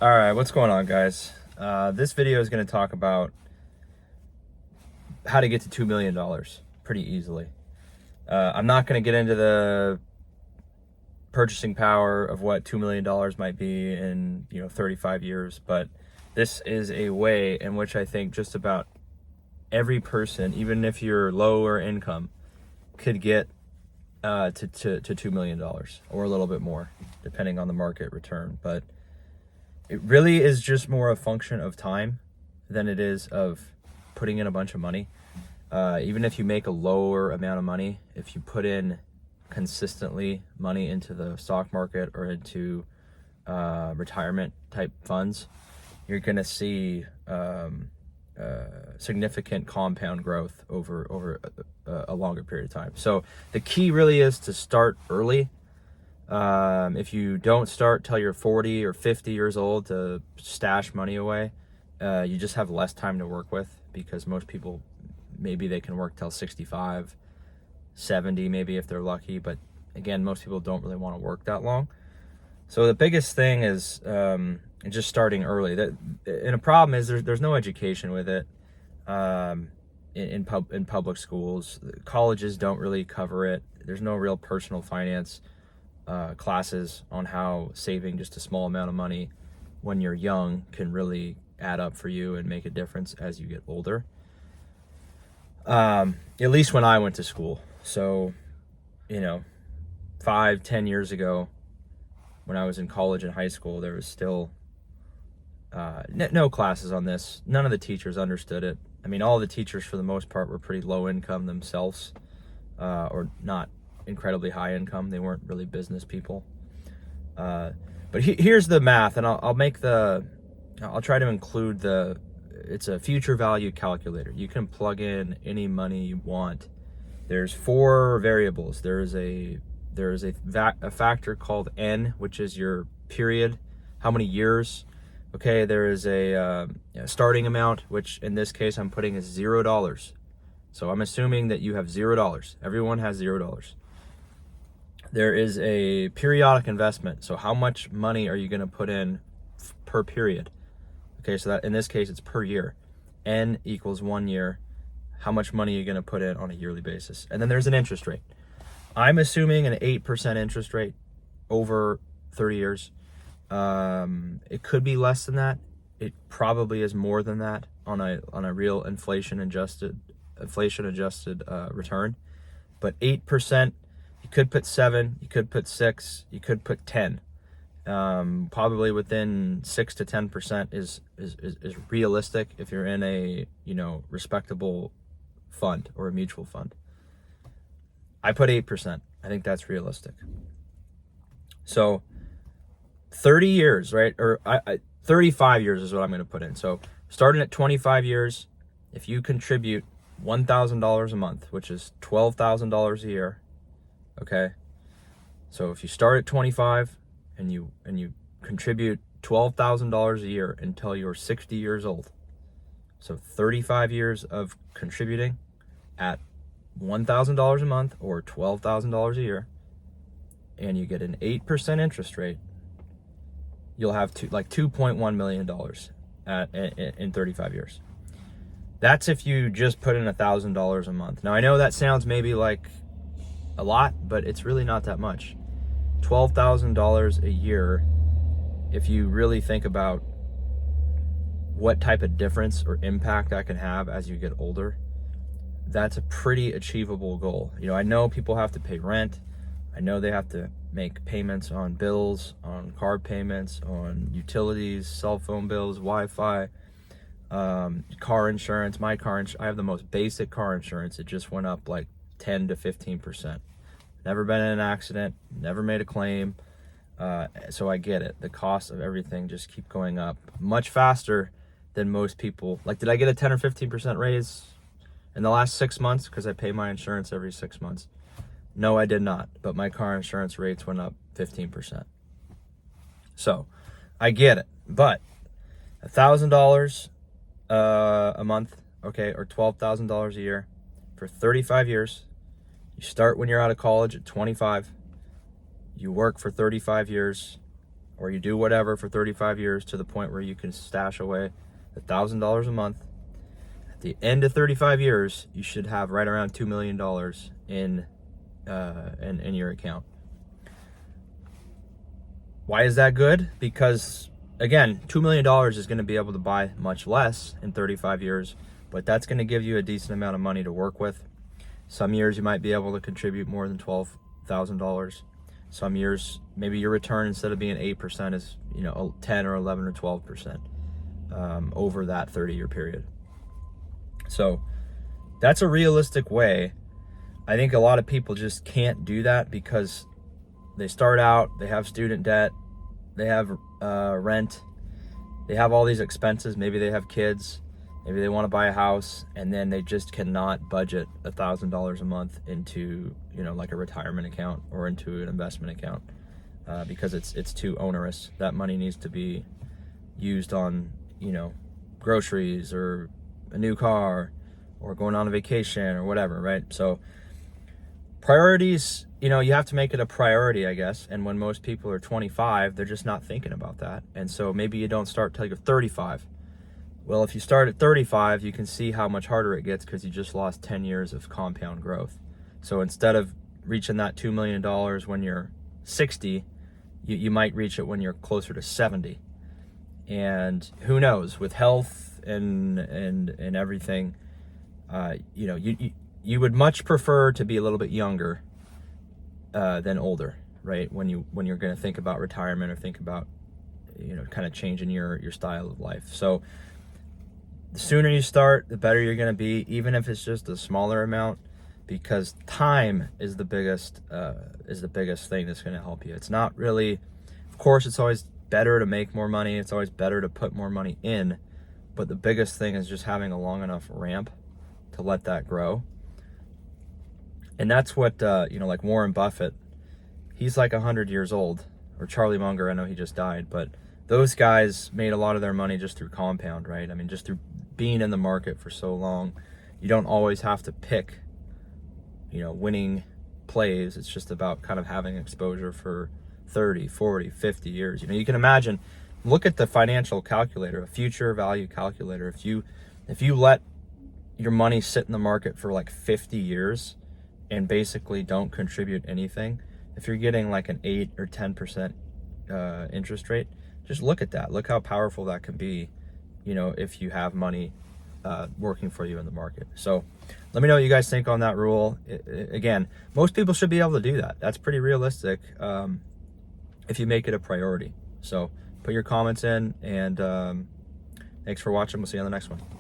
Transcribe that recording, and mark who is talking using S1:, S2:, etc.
S1: All right, what's going on, guys? This video is going to talk about how to get to $2 million pretty easily. I'm not going to get into the purchasing power of what $2 million might be in 35 years, but this is a way in which I think just about every person, even if you're lower income, could get to $2 million or a little bit more, depending on the market return. But it really is just more a function of time than it is of putting in a bunch of money. Even if you make a lower amount of money, if you put in consistently money into the stock market or into retirement type funds, you're going to see significant compound growth over a longer period of time. So the key really is to start early. If you don't start till you're 40 or 50 years old to stash money away, you just have less time to work with, because most people, maybe they can work till 65, 70, maybe if they're lucky. But again, most people don't really want to work that long. So the biggest thing is just starting early. And a problem is there's no education with it in public schools. Colleges don't really cover it. There's no real personal finance classes on how saving just a small amount of money when you're young can really add up for you and make a difference as you get older. At least when I went to school. So, 5-10 years ago, when I was in college and high school, there was still no classes on this. None of the teachers understood it. I mean, all the teachers for the most part were pretty low income themselves, or not incredibly high income. They weren't really business people. But here's the math, and I'll try to include it's a future value calculator. You can plug in any money you want. There's 4 variables. There is a factor called N, which is your period, how many years. Okay, there is a starting amount, which in this case I'm putting as $0. So I'm assuming that you have $0. Everyone has $0. There is a periodic investment. So how much money are you going to put in per period? Okay, so that in this case it's per year. N equals 1 year. How much money are you going to put in on a yearly basis? And then there's an interest rate. I'm assuming an 8% interest rate over 30 years. It could be less than that. It probably is more than that on a real inflation adjusted return. But 8%, you could put 7, you could put 6, you could put 10. Probably within 6 to 10% is realistic if you're in a respectable fund or a mutual fund. I put 8%. I think that's realistic. So 30 years, right? Or 35 years is what I'm going to put in. So starting at 25 years, if you contribute $1,000 a month, which is $12,000 a year, okay? So if you start at 25 and you contribute $12,000 a year until you're 60 years old, so 35 years of contributing at $1,000 a month or $12,000 a year, and you get an 8% interest rate, you'll have $2.1 million in 35 years. That's if you just put in $1,000 a month. Now I know that sounds maybe like a lot, but it's really not that much. $12,000 a year, if you really think about what type of difference or impact that can have as you get older, that's a pretty achievable goal. I know people have to pay rent. I know they have to make payments on bills, on car payments, on utilities, cell phone bills, Wi-Fi, car insurance. I have the most basic car insurance. It just went up like 10 to 15%. Never been in an accident, never made a claim. So I get it. The cost of everything just keep going up much faster than most people. Like, did I get a 10 or 15% raise in the last 6 months? Because I pay my insurance every 6 months. No, I did not. But my car insurance rates went up 15%. So I get it. But $1,000 a month, okay, or $12,000 a year for 35 years. You start when you're out of college at 25. You work for 35 years or you do whatever for 35 years to the point where you can stash away $1,000 a month. At the end of 35 years, you should have right around $2 million in your account. Why is that good? Because again, $2 million is going to be able to buy much less in 35 years, but that's going to give you a decent amount of money to work with. Some years you might be able to contribute more than $12,000. Some years, maybe your return, instead of being 8%, is 10 or 11 or 12% over that 30-year period. So that's a realistic way. I think a lot of people just can't do that because they start out, they have student debt, they have rent, they have all these expenses. Maybe they have kids, maybe they want to buy a house, and then they just cannot budget $1,000 a month into like a retirement account or into an investment account because it's too onerous. That money needs to be used on groceries or a new car or going on a vacation or whatever, right? So priorities, you have to make it a priority, I guess. And when most people are 25, they're just not thinking about that. And so maybe you don't start till you're 35. Well, if you start at 35, you can see how much harder it gets because you just lost 10 years of compound growth. So instead of reaching that $2 million when you're 60, you might reach it when you're closer to 70. And who knows, with health and everything, you would much prefer to be a little bit younger than older, right? When you're going to think about retirement or think about kind of changing your style of life. So the sooner you start, the better you're going to be, even if it's just a smaller amount, because time is the biggest thing that's going to help you. It's not really, of course, it's always better to make more money. It's always better to put more money in, but the biggest thing is just having a long enough ramp to let that grow. And that's what, like Warren Buffett, he's like 100 years old, or Charlie Munger, I know he just died, but those guys made a lot of their money just through compound, right? I mean, just through being in the market for so long. You don't always have to pick, winning plays. It's just about kind of having exposure for 30, 40, 50 years. You can imagine, look at the financial calculator, a future value calculator. If you let your money sit in the market for like 50 years and basically don't contribute anything, if you're getting like an 8 or 10% interest rate, just look at that. Look how powerful that can be, if you have money working for you in the market. So let me know what you guys think on that rule. Again, most people should be able to do that. That's pretty realistic if you make it a priority. So put your comments in, and thanks for watching. We'll see you on the next one.